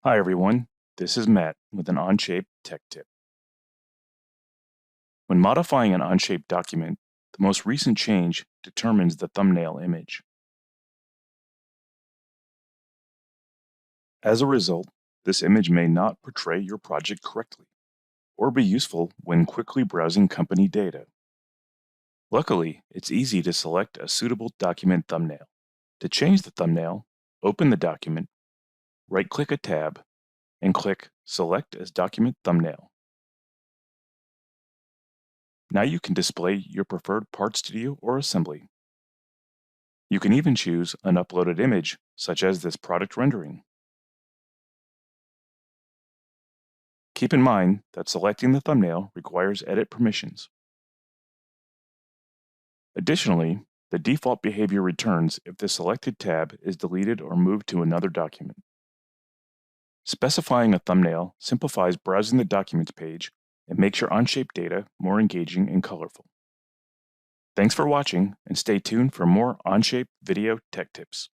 Hi everyone, this is Matt with an Onshape tech tip. When modifying an Onshape document, the most recent change determines the thumbnail image. As a result, this image may not portray your project correctly or be useful when quickly browsing company data. Luckily, it's easy to select a suitable document thumbnail. To change the thumbnail, open the document, right-click a tab, and click Select as Document Thumbnail. Now you can display your preferred part studio or assembly. You can even choose an uploaded image, such as this product rendering. Keep in mind that selecting the thumbnail requires edit permissions. Additionally, the default behavior returns if the selected tab is deleted or moved to another document. Specifying a thumbnail simplifies browsing the Documents page and makes your Onshape data more engaging and colorful. Thanks for watching, and stay tuned for more Onshape video tech tips.